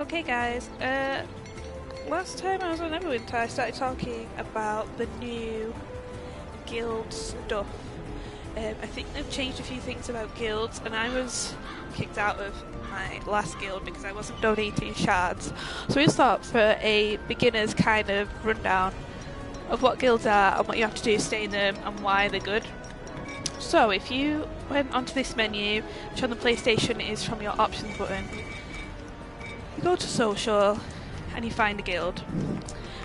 Okay guys, last time I was on Neverwinter I started talking about the new guild stuff. I think they've changed a few things about guilds, and I was kicked out of my last guild because I wasn't donating shards. So we thought for a beginner's kind of rundown of what guilds are and what you have to do to stay in them and why they're good. So if you went onto this menu, which on the PlayStation is from your options button, you go to social and you find a guild,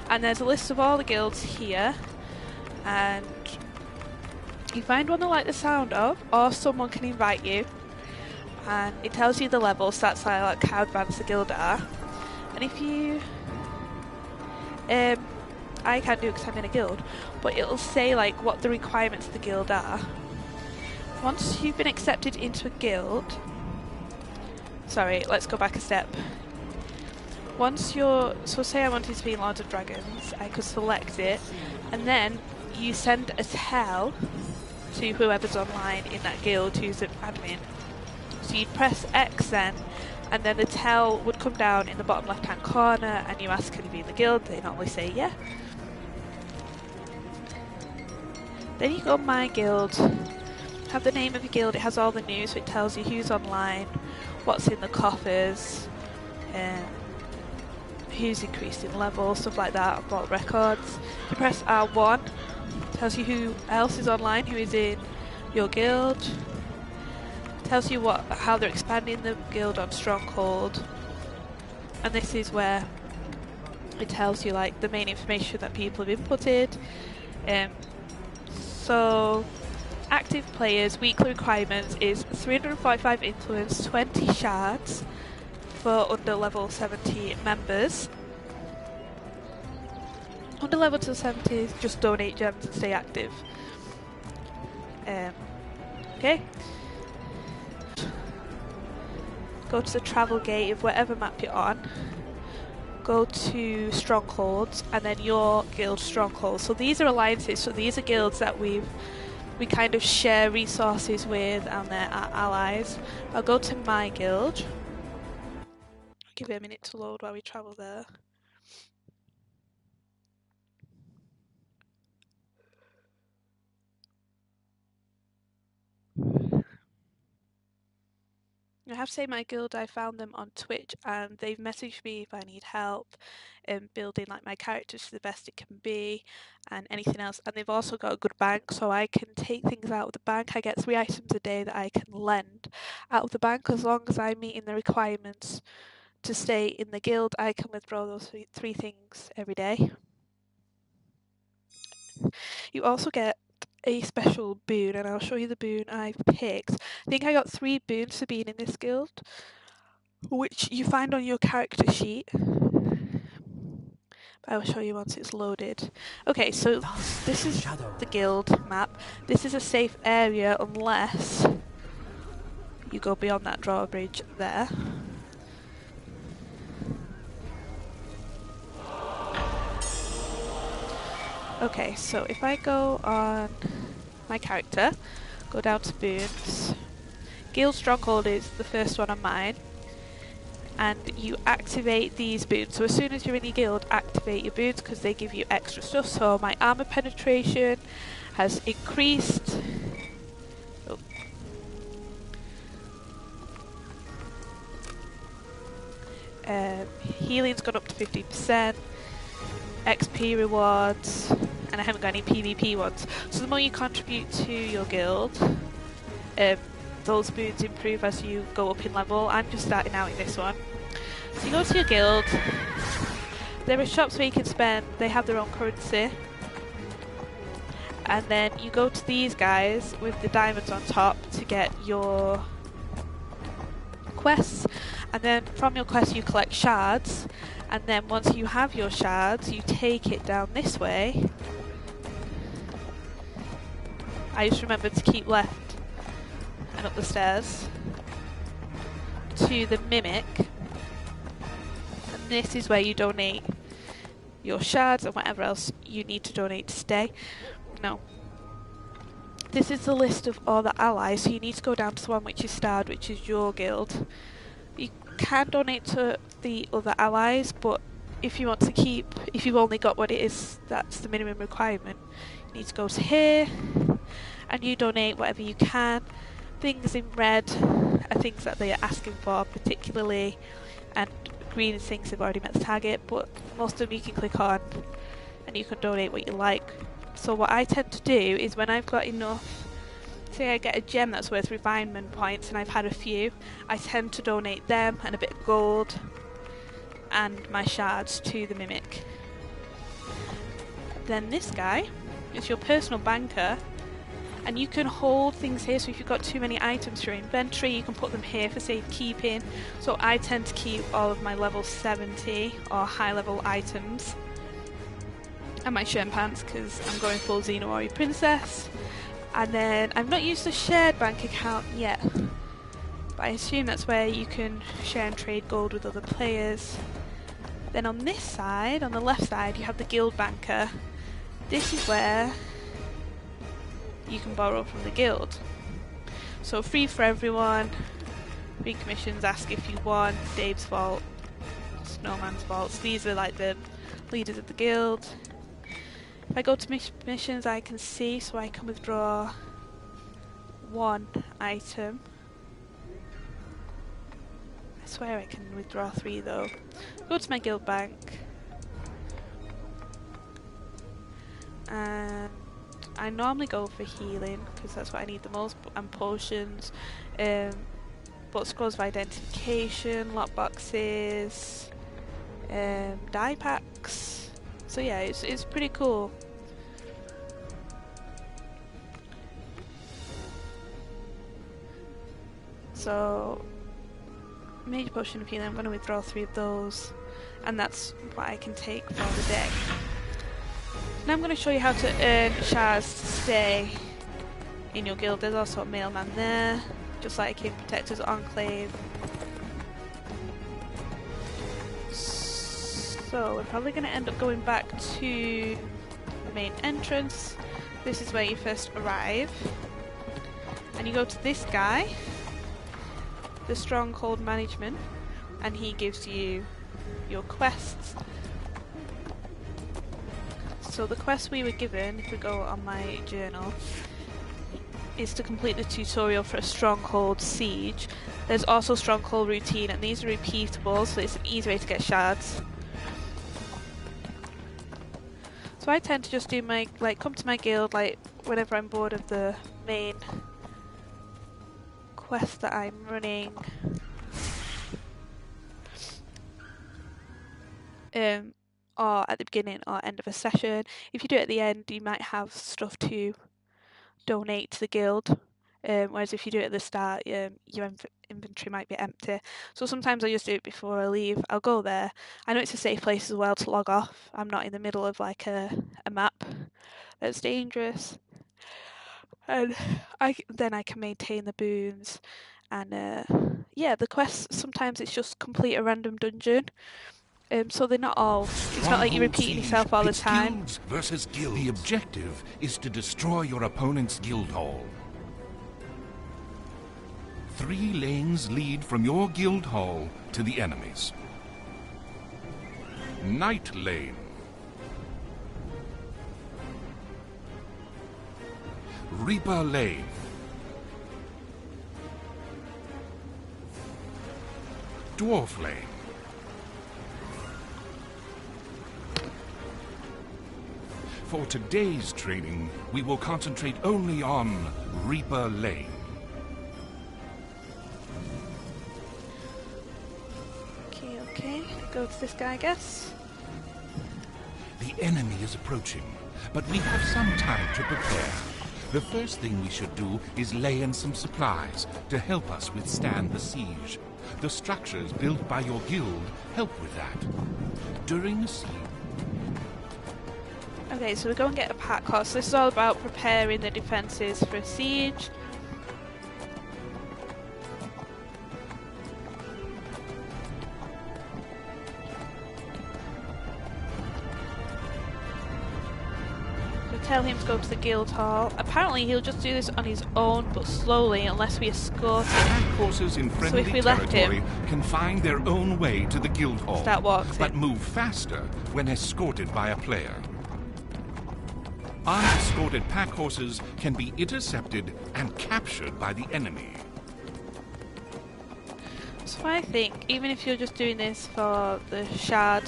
and there's a list of all the guilds here, and you find one you like the sound of, or someone can invite you, and it tells you the levels. So that's like how advanced the guild are. And if you I can't do it because I'm in a guild, but it'll say like what the requirements of the guild are. Once you've been accepted into a guild, sorry, let's go back a step. Once you're, so say I wanted to be in Lords of Dragons, I could select it, and then you send a tell to whoever's online in that guild who's an admin. So you'd press X then, and then the tell would come down in the bottom left hand corner, and you ask can you be in the guild, they normally say yeah. Then you go my guild, have the name of your guild, it has all the news, so it tells you who's online, what's in the coffers, who's increased in level, stuff like that, I've got records. You press R1, tells you who else is online, who is in your guild, tells you how they're expanding the guild on Stronghold, and this is where it tells you like the main information that people have inputted. So active players, weekly requirements is 345 influence, 20 shards for under level 70 members. Under level 70, just donate gems and stay active. Okay. Go to the travel gate of whatever map you're on. Go to strongholds, and then your guild strongholds. So these are alliances. So these are guilds that we kind of share resources with, and they're our allies. I'll go to my guild. Give it a minute to load while we travel there. I have to say my guild, I found them on Twitch, and they've messaged me if I need help in building like my characters to the best it can be and anything else. And they've also got a good bank, so I can take things out of the bank. I get 3 items a day that I can lend out of the bank as long as I'm meeting the requirements to stay in the guild. I can withdraw those 3 things every day. You also get a special boon, and I'll show you the boon I've picked. I think I got 3 boons for being in this guild, which you find on your character sheet. I will show you once it's loaded. Okay, so this is the guild map. This is a safe area unless you go beyond that drawbridge there. Okay, so if I go on my character, go down to boons, Guild Stronghold is the first one on mine, and you activate these boons. So as soon as you're in your guild, activate your boons because they give you extra stuff. So my armor penetration has increased. Oh. Healing's gone up to 50%. XP rewards, and I haven't got any PvP ones. So the more you contribute to your guild, those boons improve as you go up in level. I'm just starting out in this one. So you go to your guild, there are shops where you can spend, they have their own currency, and then you go to these guys with the diamonds on top to get your quests, and then from your quests you collect shards, and then once you have your shards you take it down this way. I just remember to keep left and up the stairs to the Mimic, and this is where you donate your shards and whatever else you need to donate to stay. No. This is the list of all the allies, so you need to go down to the one which is starred, which is your guild. can donate to the other allies, but if you want to keep, if you've only got what it is, that's the minimum requirement, you need to go to here and you donate whatever you can. Things in red are things that they are asking for particularly, and green is things they've already met the target, but most of them you can click on and you can donate what you like. So what I tend to do is when I've got enough, say I get a gem that's worth refinement points and I've had a few, I tend to donate them and a bit of gold and my shards to the mimic. Then this guy is your personal banker, and you can hold things here, so if you've got too many items for your inventory you can put them here for safekeeping. So I tend to keep all of my level 70 or high level items and my sherm pants because I'm going full Xena Warrior Princess. And then I've not used the shared bank account yet, but I assume that's where you can share and trade gold with other players. Then on this side, on the left side, you have the guild banker. This is where you can borrow from the guild. So free for everyone, free commissions, ask if you want, Dave's Vault, Snowman's Vaults. These are like the leaders of the guild. If I go to missions I can see, so I can withdraw one item. I swear I can withdraw 3 though. Go to my guild bank. And I normally go for healing because that's what I need the most, and potions, but scrolls of identification, lockboxes, die packs. So yeah, it's pretty cool. So major potion of healing, I'm going to withdraw 3 of those, and that's what I can take for the day. Now I'm going to show you how to earn shards to stay in your guild. There's also a mailman there, just like in Protector's Enclave. So we're probably going to end up going back to the main entrance. This is where you first arrive. And you go to this guy, the Stronghold Management, and he gives you your quests. So the quest we were given, if we go on my journal, is to complete the tutorial for a Stronghold Siege. There's also Stronghold Routine, and these are repeatable, so it's an easy way to get shards. So I tend to just do my, come to my guild, whenever I'm bored of the main quest that I'm running. Or at the beginning or end of a session. If you do it at the end, you might have stuff to donate to the guild, whereas if you do it at the start, your inventory might be empty. So sometimes I just do it before I leave. I'll go there. I know it's a safe place as well to log off. I'm not in the middle of like a map that's dangerous, and then I can maintain the boons. And yeah, the quests, sometimes it's just complete a random dungeon. So they're not all, it's not like you're repeating yourself all the time. Guilds versus guilds. The objective is to destroy your opponent's guild hall. 3 lanes lead from your guild hall to the enemy's. Night Lane. Reaper Lane. Dwarf Lane. For today's training, we will concentrate only on Reaper Lane. Okay. Go to this guy, I guess. The enemy is approaching, but we have some time to prepare. The first thing we should do is lay in some supplies to help us withstand the siege. The structures built by your guild help with that. During the siege... Okay, so we go and get a pack horse. This is all about preparing the defences for a siege. So tell him to go to the guild hall. Apparently he'll just do this on his own, but slowly, unless we escort him. Pack horses in friendly if we left territory him, can find their own way to the guild hall, start walking. but move faster when escorted by a player. Unescorted pack horses can be intercepted and captured by the enemy. So I think, even if you're just doing this for the shard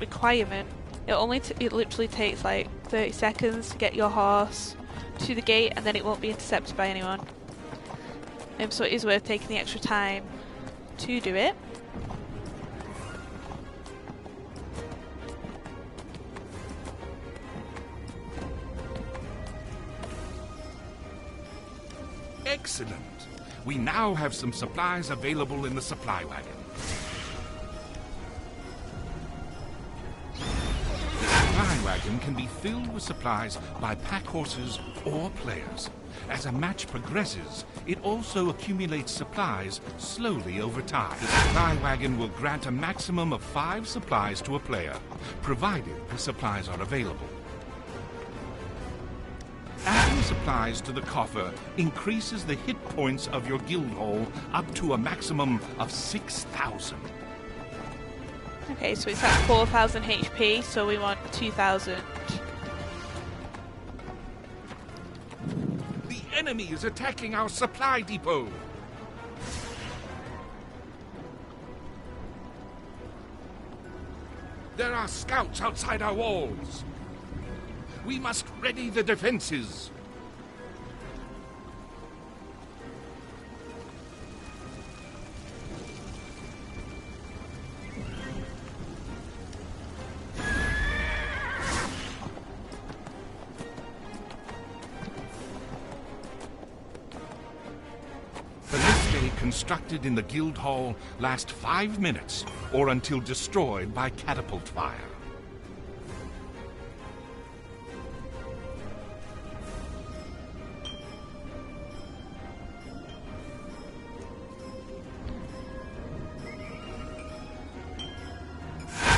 requirement, it literally takes like 30 seconds to get your horse to the gate, and then it won't be intercepted by anyone. So it is worth taking the extra time to do it. Excellent! We now have some supplies available in the supply wagon. The supply wagon can be filled with supplies by pack horses or players. As a match progresses, it also accumulates supplies slowly over time. The supply wagon will grant a maximum of 5 supplies to a player, provided the supplies are available. Adding supplies to the coffer increases the hit points of your guild hall up to a maximum of 6,000. Okay, so it's at 4,000 HP, so we want 2,000. The enemy is attacking our supply depot. There are scouts outside our walls. We must ready the defenses. Ballistae constructed in the guild hall last 5 minutes or until destroyed by catapult fire.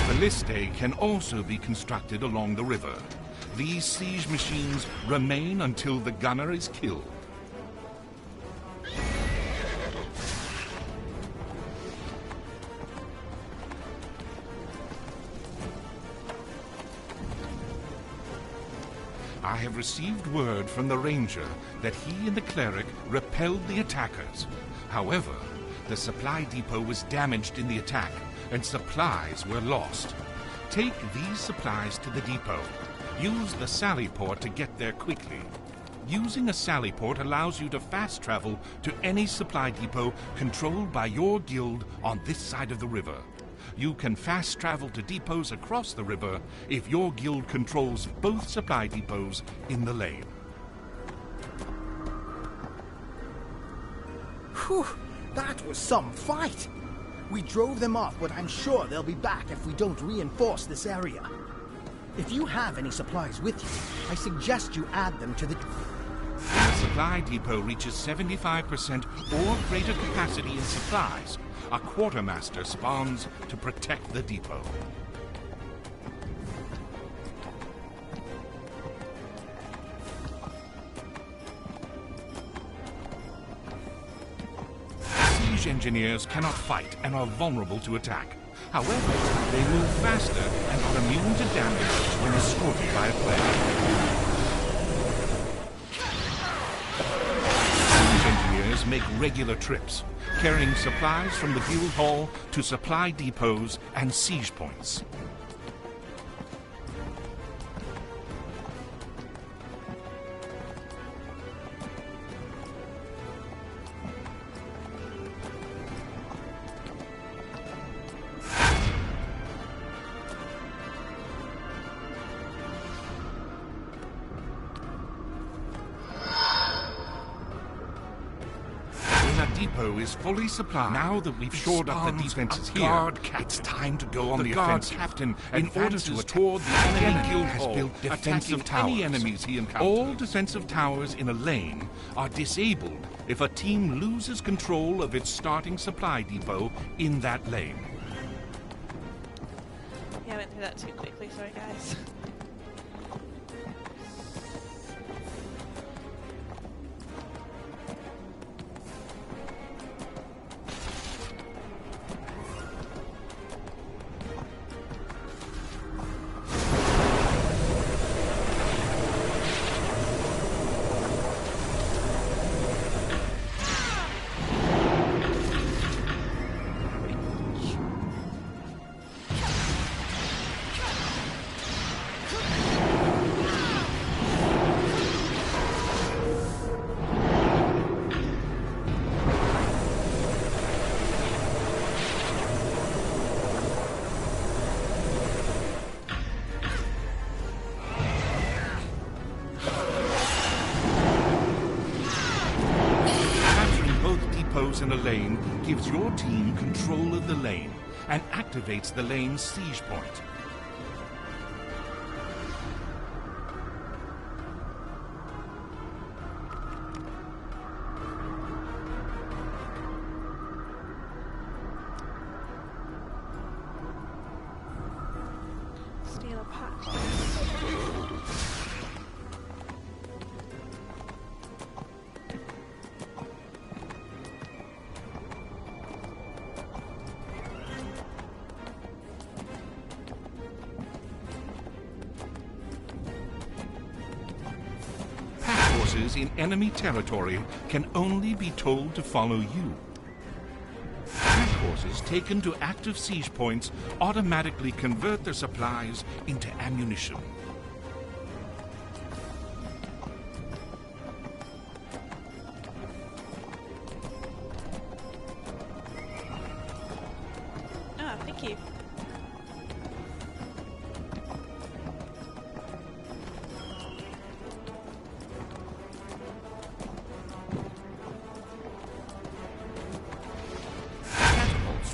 Ballistae can also be constructed along the river. These siege machines remain until the gunner is killed. I have received word from the ranger that he and the cleric repelled the attackers. However, the supply depot was damaged in the attack, and supplies were lost. Take these supplies to the depot. Use the sally port to get there quickly. Using a sally port allows you to fast travel to any supply depot controlled by your guild on this side of the river. You can fast travel to depots across the river if your guild controls both supply depots in the lane. Whew, that was some fight. We drove them off, but I'm sure they'll be back if we don't reinforce this area. If you have any supplies with you, I suggest you add them to the... When the supply depot reaches 75% or greater capacity in supplies, a quartermaster spawns to protect the depot. Siege engineers cannot fight and are vulnerable to attack. However, they move faster and are immune to damage when escorted by a player. Siege engineers make regular trips, carrying supplies from the guild hall to supply depots and siege points. Depot is fully supplied. Now that we've shored up the defenses here, it's time to go on the offensive. Captain, in order to toward the enemy guild hall, has built defensive towers. Any enemies he encounters. All defensive towers in a lane are disabled if a team loses control of its starting supply depot in that lane. Yeah, I went through that too quickly. Sorry, guys. gives your team control of the lane and activates the lane's siege point. Steal a pack. In enemy territory can only be told to follow you. Pack horses taken to active siege points automatically convert their supplies into ammunition. Ah, thank you.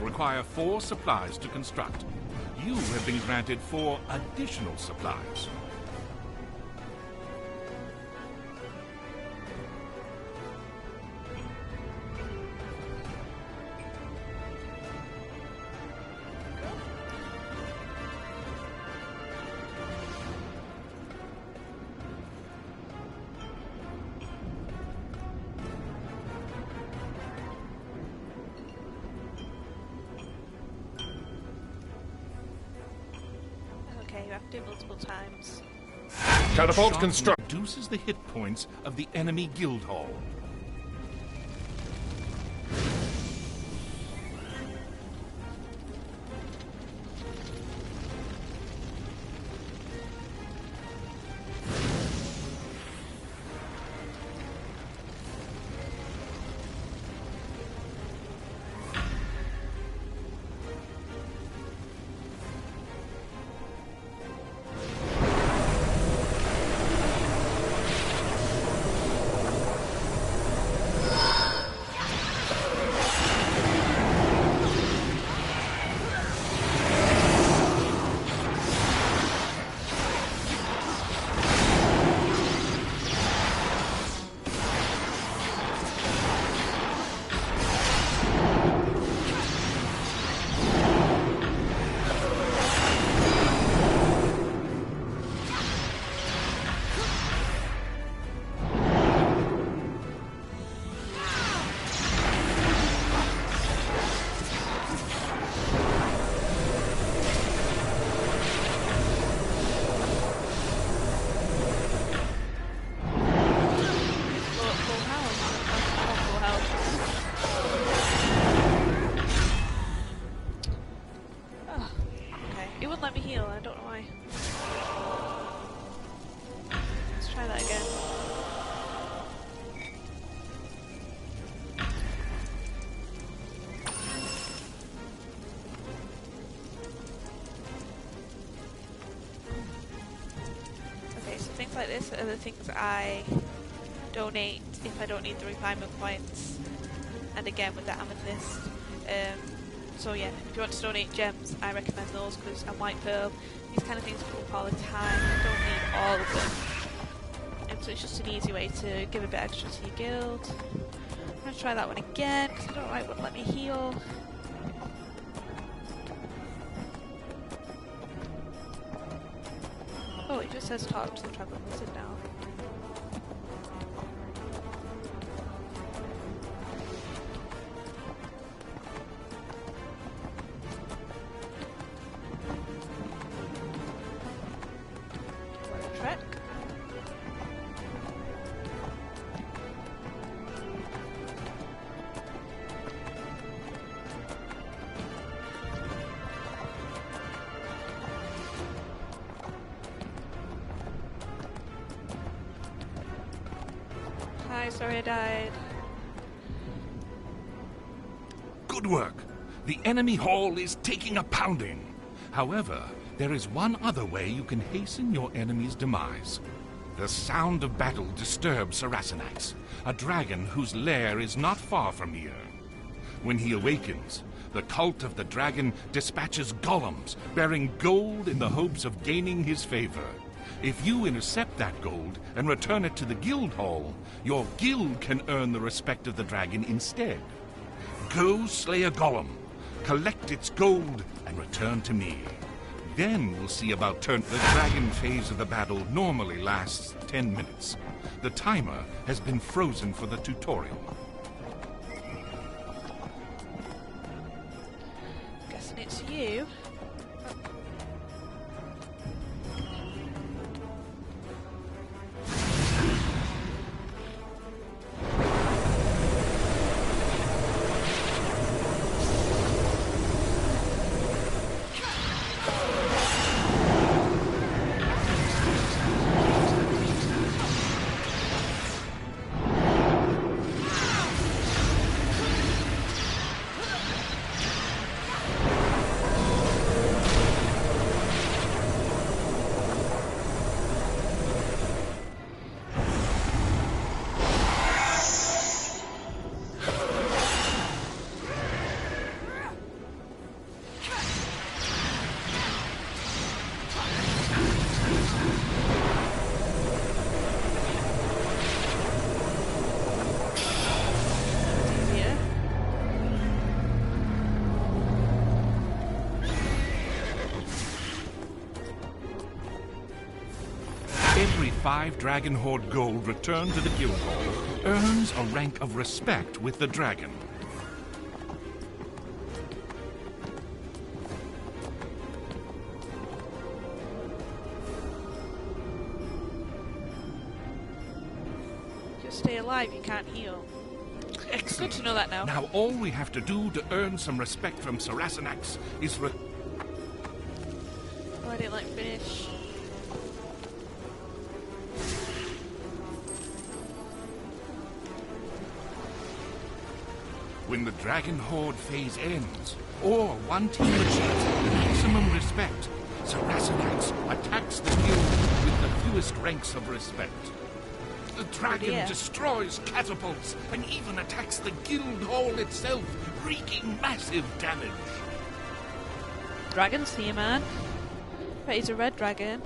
Require 4 supplies to construct. You have been granted 4 additional supplies. Okay, you have to do multiple times. Catapult Shot construct. reduces the hit points of the enemy guild hall. Like this are the things I donate if I don't need the refinement points, and again with the amethyst. So yeah, if you want to donate gems, I recommend those because and white pearl, these kind of things come up all the time. You don't need all of them, and so it's just an easy way to give a bit extra to your guild. I'm gonna try that one again because I don't know why it wouldn't let me heal. Oh, it just says talk to the traveling wizard now. What a trek. Sorry I died. Good work. The enemy hall is taking a pounding. However, there is one other way you can hasten your enemy's demise. The sound of battle disturbs Saracinax, a dragon whose lair is not far from here. When he awakens, the cult of the dragon dispatches golems bearing gold in the hopes of gaining his favor. If you intercept that gold and return it to the guild hall, your guild can earn the respect of the dragon instead. Go slay a golem, collect its gold, and return to me. Then we'll see about the dragon phase of the battle normally lasts 10 minutes. The timer has been frozen for the tutorial. Guessing it's you. Every 5 Dragon Horde gold returned to the guild hall earns a rank of respect with the dragon. Just stay alive, you can't heal. Excellent. Good to know that now. Now all we have to do to earn some respect from Saracinax is Oh, I didn't like finish. when the Dragon Horde phase ends, or one team achieves maximum respect, Saracinax attacks the guild with the fewest ranks of respect. The dragon destroys catapults and even attacks the guild hall itself, wreaking massive damage. Dragon's here, man. But he's a red dragon.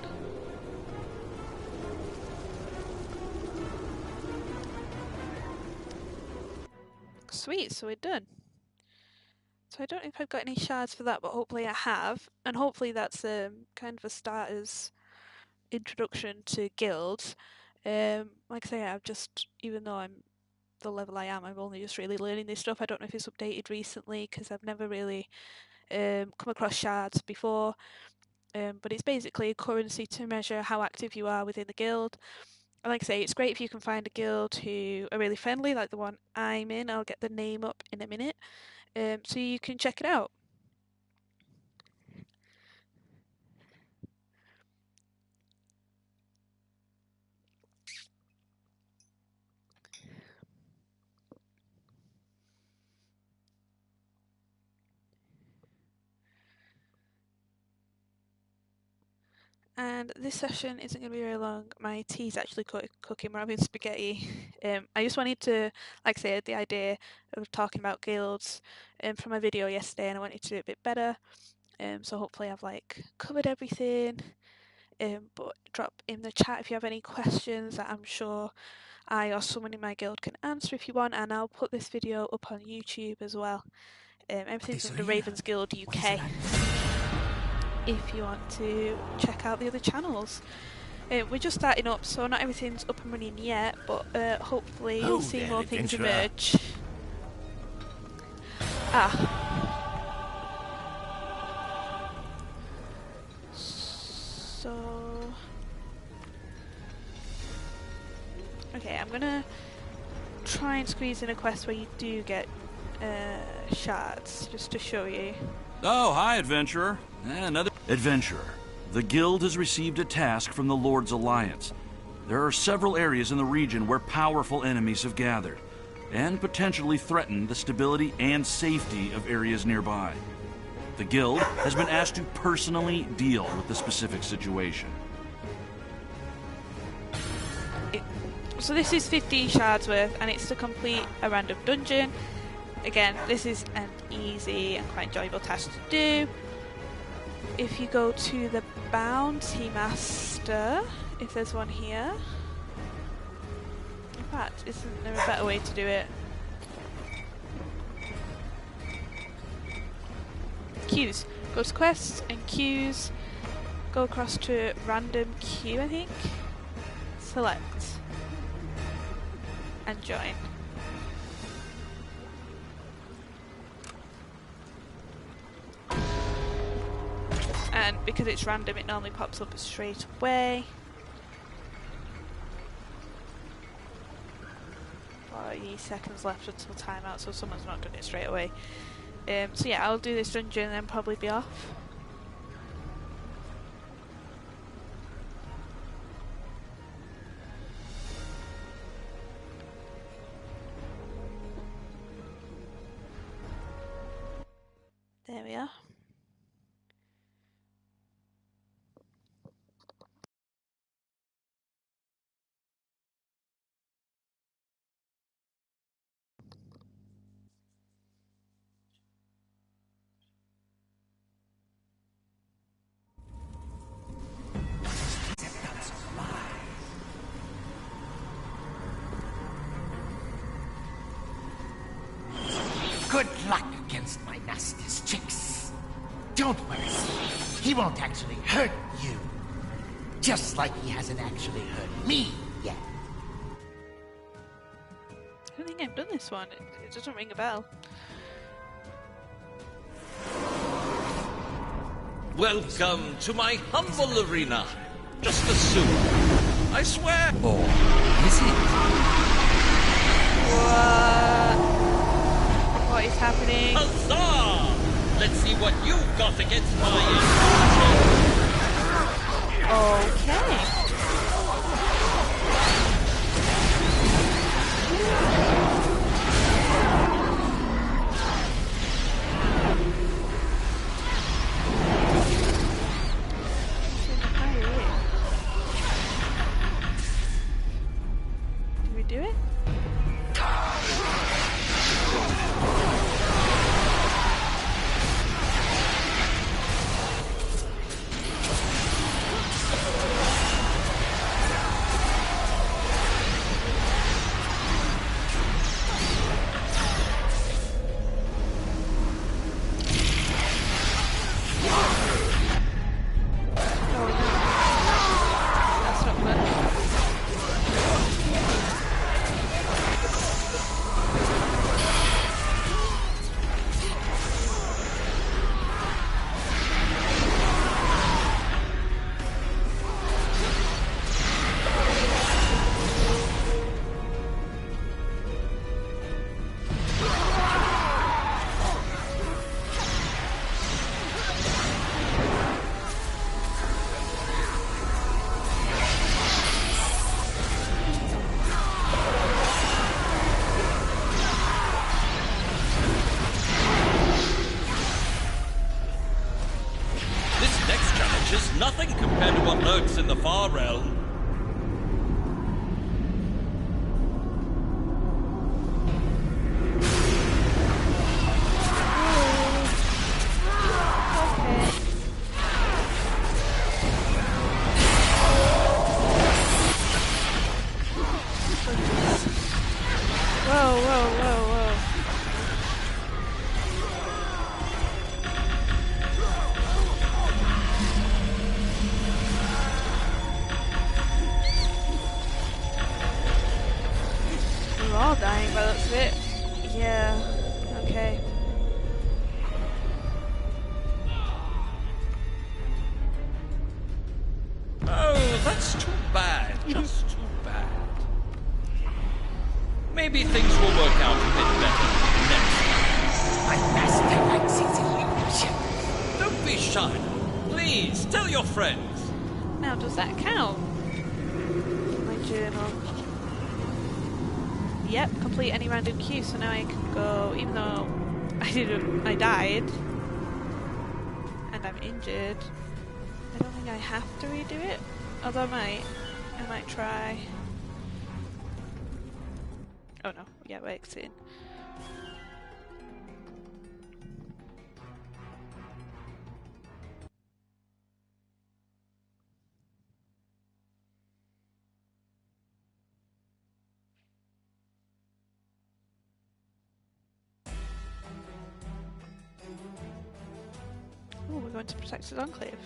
Sweet, so we're done. So I don't know if I've got any shards for that, but hopefully I have. And hopefully that's kind of a starter's introduction to guilds. Like I say, I've just, even though I'm the level I am, I'm only just really learning this stuff. I don't know if it's updated recently, because I've never really come across shards before. But it's basically a currency to measure how active you are within the guild. And like I say, it's great if you can find a guild who are really friendly, like the one I'm in. I'll get the name up in a minute, so you can check it out. And this session isn't going to be very long. My tea's actually cooking. We're having spaghetti. I just wanted to, like I said, the idea of talking about guilds from my video yesterday, and I wanted to do it a bit better. So hopefully I've covered everything. But drop in the chat if you have any questions that I'm sure I or someone in my guild can answer if you want, and I'll put this video up on YouTube as well. Everything's under Ravensguild UK. If you want to check out the other channels. We're just starting up, so not everything's up and running yet, but hopefully you'll see more things emerge. So... okay, I'm gonna try and squeeze in a quest where you do get shards, just to show you. Oh, hi, adventurer. Another adventurer. The guild has received a task from the Lord's Alliance. There are several areas in the region where powerful enemies have gathered, and potentially threaten the stability and safety of areas nearby. The guild has been asked to personally deal with the specific situation. So this is 15 shards worth, and it's to complete a random dungeon. again, this is an easy and quite enjoyable task to do. If you go to the Bounty Master, if there's one here. In fact, isn't there a better way to do it? Queues. Go to quests and queues. Go across to random queue, I think. Select. And join. And because it's random, it normally pops up straight away. 40 seconds left until timeout, so someone's not done it straight away. So yeah, I'll do this dungeon and then probably be off. There we are. Good luck against my master's tricks. Don't worry, he won't actually hurt you. Just like he hasn't actually hurt me yet. I don't think I've done this one. It doesn't ring a bell. Welcome to my humble arena. Just a soup. I swear. Or is it? What is happening? Huzzah! Let's see what you've got against my intelligence. Okay. Did we do it? Nothing compared to what lurks in the far realm. We're all dying by the looks of it. Yeah, okay. Oh, that's too bad. Just too bad. Maybe things will work out a bit better next time. My master likes his illusion. Don't be shy. Please, tell your friends. Now, does that count? My journal. Yep, complete any random queue, so now I can go, even though I died, and I'm injured, I don't think I have to redo it, although I might try. Oh no, yeah, we're exiting. going to protect his enclave.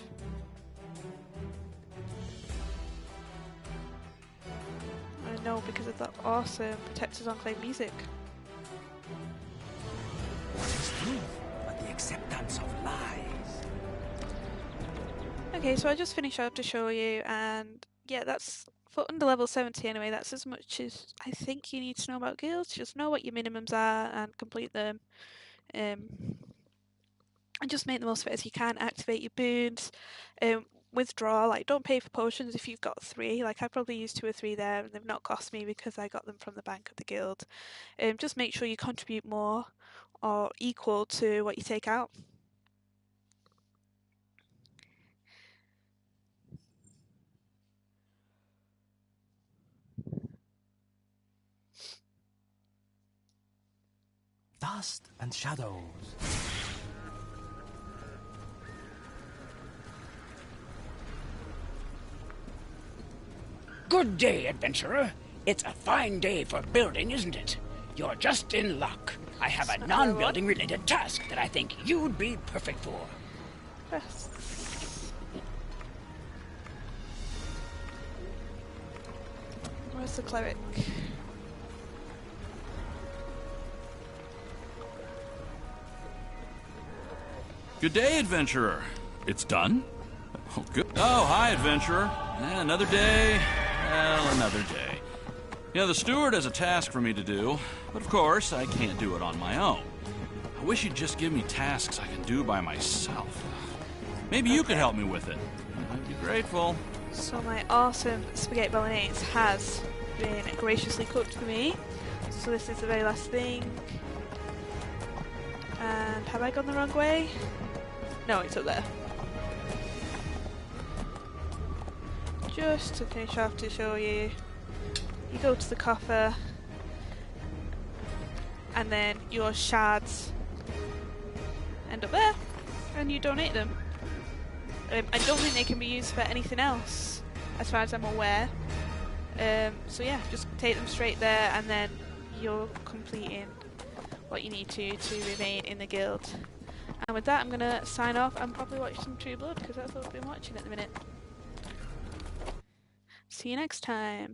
I know, because of that awesome Protect His Enclave music. What is truth but the acceptance of lies? Okay, so I just finished up to show you, and yeah, that's for under level 70 anyway. That's as much as I think you need to know about guilds. Just know what your minimums are and complete them. And just make the most of it as you can. Activate your boons. Withdraw, like don't pay for potions if you've got 3. Like I probably used 2 or 3 there and they've not cost me because I got them from the bank of the guild. Just make sure you contribute more or equal to what you take out. Dust and shadows. Good day, adventurer. It's a fine day for building, isn't it? You're just in luck. I have a non-building related task that I think you'd be perfect for. Yes. Where's the cleric? Good day, adventurer. It's done? Oh, good. Oh, hi, adventurer. Another day. Well, another day. You know, the steward has a task for me to do, but of course, I can't do it on my own. I wish you'd just give me tasks I can do by myself. Maybe you could help me with it. I'd be grateful. So my awesome spaghetti bolognese has been graciously cooked for me. So this is the very last thing. And have I gone the wrong way? No, it's up there. Just to finish off to show you, you go to the coffer and then your shards end up there and you donate them. I don't think they can be used for anything else as far as I'm aware. So yeah, just take them straight there and then you're completing what you need to remain in the guild. And with that I'm going to sign off and probably watch some True Blood because that's what I've been watching at the minute. See you next time.